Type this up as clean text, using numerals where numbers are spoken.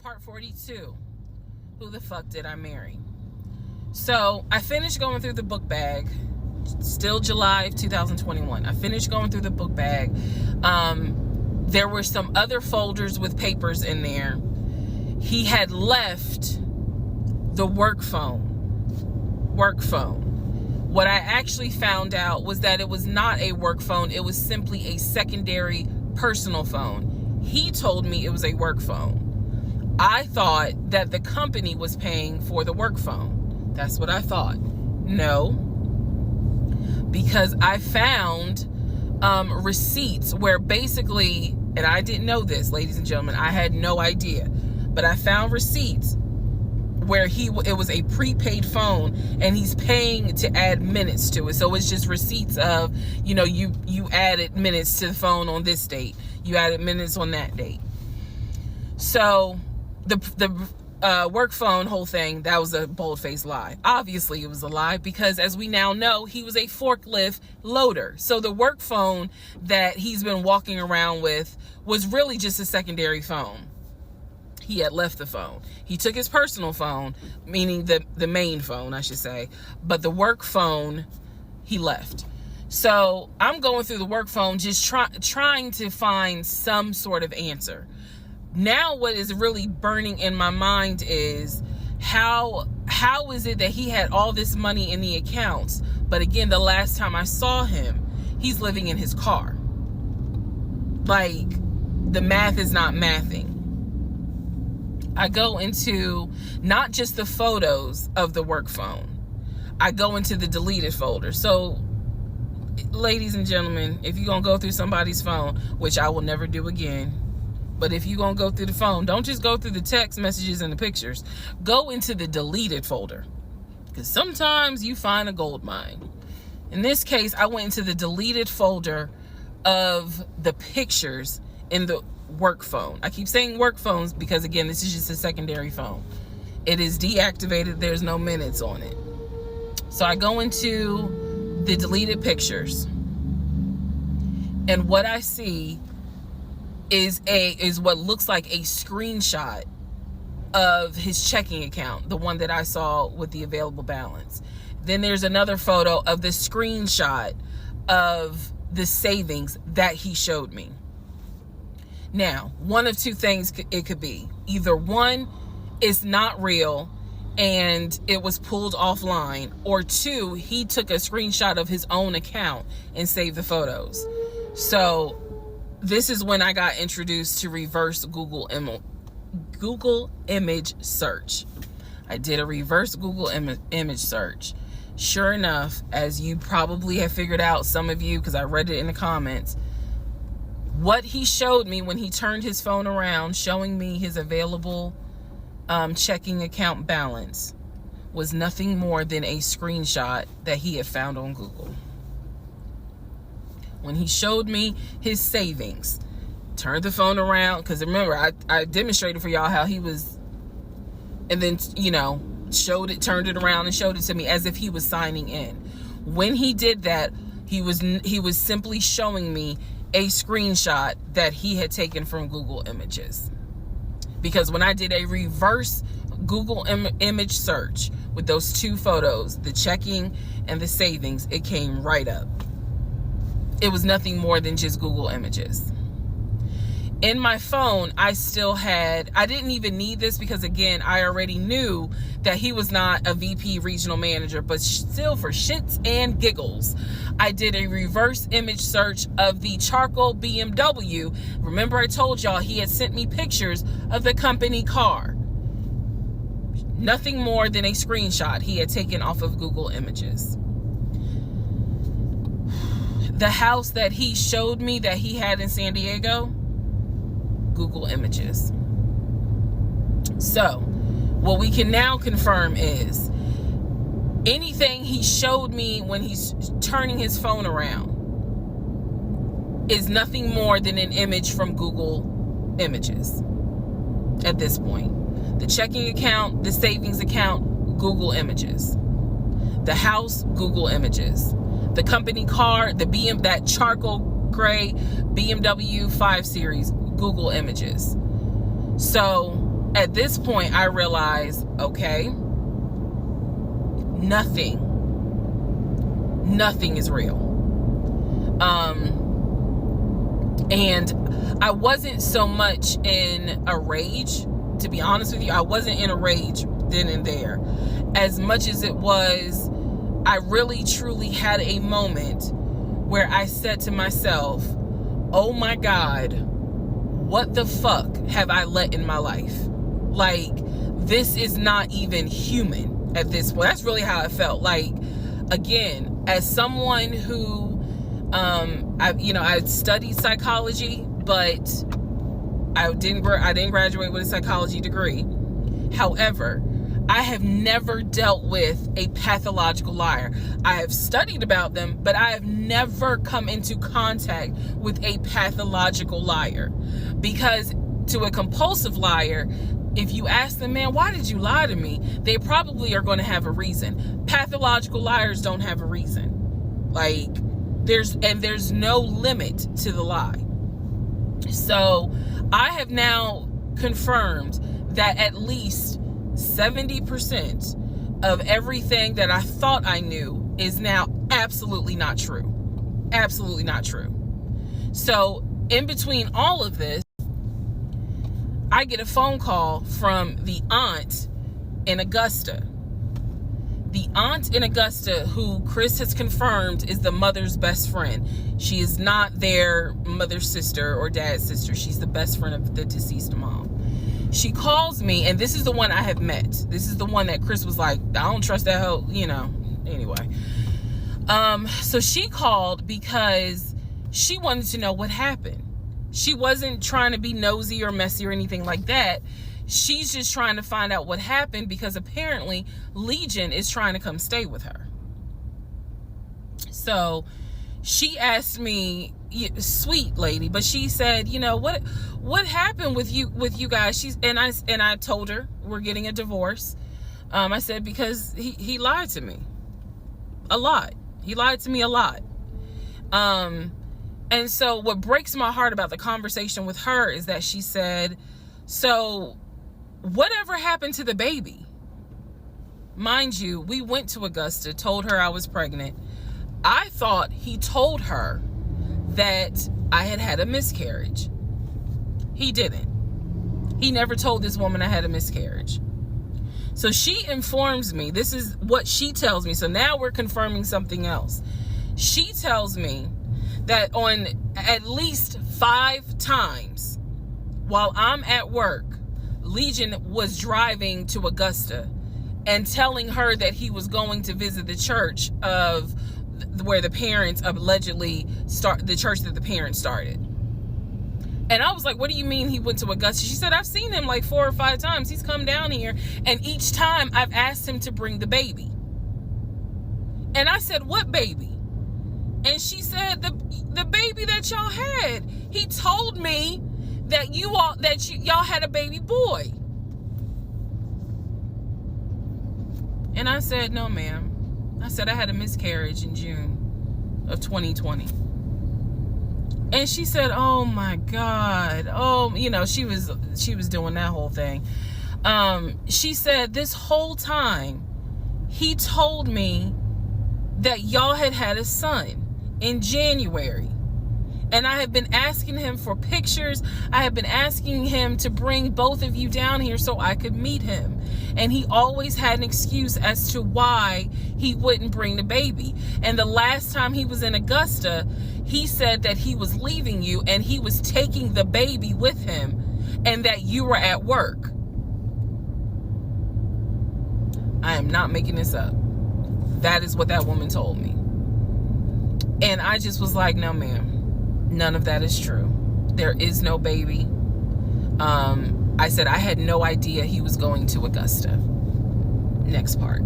part 42. Who the fuck did I marry? So I finished going through the book bag. Still July of 2021. I finished going through the book bag. There were some other folders with papers in there. He had left the work phone. What I actually found out was that it was not a work phone. It was simply a secondary personal phone. He told me it was a work phone. I thought that the company was paying for the work phone. That's what I thought. No, because I found receipts where basically, and I didn't know this, ladies and gentlemen, I had no idea, but I found receipts where it was a prepaid phone and he's paying to add minutes to it. So it's just receipts of, you added minutes to the phone on this date, you added minutes on that date. So the work phone whole thing, that was a bold-faced lie. Obviously it was a lie because, as we now know, he was a forklift loader. So the work phone that he's been walking around with was really just a secondary phone. He had left the phone. He took his personal phone, meaning the main phone, I should say, but the work phone he left. So I'm going through the work phone, just trying to find some sort of answer. Now what is really burning in my mind is how is it that he had all this money in the accounts, but again, the last time I saw him, he's living in his car. Like, the math is not mathing. I go into not just the photos of the work phone. I go into the deleted folder. So, ladies and gentlemen, if you're going to go through somebody's phone, which I will never do again, but if you're going to go through the phone, don't just go through the text messages and the pictures. Go into the deleted folder, because sometimes you find a gold mine. In this case, I went into the deleted folder of the pictures in the work phone. I keep saying work phones because, again, this is just a secondary phone. It is deactivated. There's no minutes on it. So I go into the deleted pictures, and what I see is what looks like a screenshot of his checking account, the one that I saw with the available balance. Then there's another photo of the screenshot of the savings that he showed me. Now, one of two things it could be. Either one, it's not real and it was pulled offline, or two, he took a screenshot of his own account and saved the photos. So this is when I got introduced to reverse Google image search. I did a reverse Google image search. Sure enough, as you probably have figured out, some of you, because I read it in the comments, what he showed me when he turned his phone around, showing me his available checking account balance, was nothing more than a screenshot that he had found on Google. When he showed me his savings, turned the phone around, because remember, I demonstrated for y'all how he was, and then, turned it around and showed it to me as if he was signing in. When he did that, he was simply showing me a screenshot that he had taken from Google Images. Because when I did a reverse Google image search with those two photos, the checking and the savings, it came right up. It was nothing more than just Google Images. In my phone, I didn't even need this because, again, I already knew that he was not a VP regional manager, but still, for shits and giggles, I did a reverse image search of the charcoal BMW. Remember, I told y'all he had sent me pictures of the company car. Nothing more than a screenshot he had taken off of Google Images. The house that he showed me that he had in San Diego, Google Images. So, what we can now confirm is anything he showed me when he's turning his phone around is nothing more than an image from Google Images at this point. The checking account, the savings account, Google Images. The house, Google Images. The company car, that charcoal gray BMW 5 Series, Google Images. So at this point, I realized, okay, nothing is real. And I wasn't so much in a rage, to be honest with you. I wasn't in a rage then and there, as much as it was, I really truly had a moment where I said to myself, oh my God, what the fuck have I let in my life? Like, this is not even human at this point. That's really how I felt. Like, again, as someone who, I studied psychology, but I didn't graduate with a psychology degree. However, I have never dealt with a pathological liar. I have studied about them, but I have never come into contact with a pathological liar. Because to a compulsive liar, if you ask them, man, why did you lie to me? They probably are going to have a reason. Pathological liars don't have a reason. Like, there's no limit to the lie. So I have now confirmed that at least 70% of everything that I thought I knew is now absolutely not true. Absolutely not true. So in between all of this, I get a phone call from the aunt in Augusta. The aunt in Augusta, who Chris has confirmed is the mother's best friend. She is not their mother's sister or dad's sister. She's the best friend of the deceased mom. She calls me, and this is the one I have met. This is the one that Chris was like, I don't trust that hoe, anyway. So she called because she wanted to know what happened. She wasn't trying to be nosy or messy or anything like that. She's just trying to find out what happened because apparently Legion is trying to come stay with her. So she asked me, sweet lady, but she said, what happened with you guys? I told her we're getting a divorce. I said, because he lied to me a lot. He lied to me a lot. And so what breaks my heart about the conversation with her is that she said, so whatever happened to the baby? Mind you, we went to Augusta, told her I was pregnant. I thought he told her that I had a miscarriage. He didn't. He never told this woman I had a miscarriage. So she informs me, this is what she tells me. So now we're confirming something else. She tells me that on at least 5 times while I'm at work, Legion was driving to Augusta and telling her that he was going to visit the church of where the parents allegedly the church that the parents started. And I was like, what do you mean he went to Augusta? She said, I've seen him like 4 or 5 times. He's come down here, and each time I've asked him to bring the baby. And I said, what baby? And she said, the baby that y'all had. He told me that y'all had a baby boy. And I said, no, ma'am. I said I had a miscarriage in June of 2020. And she said, oh my God. Oh, she was doing that whole thing. She said this whole time he told me that y'all had a son in January. And I have been asking him for pictures. I have been asking him to bring both of you down here so I could meet him. And he always had an excuse as to why he wouldn't bring the baby. And the last time he was in Augusta, he said that he was leaving you and he was taking the baby with him and that you were at work. I am not making this up. That is what that woman told me. And I just was like, no, ma'am. None of that is true. There is no baby. I said I had no idea he was going to Augusta. Next part.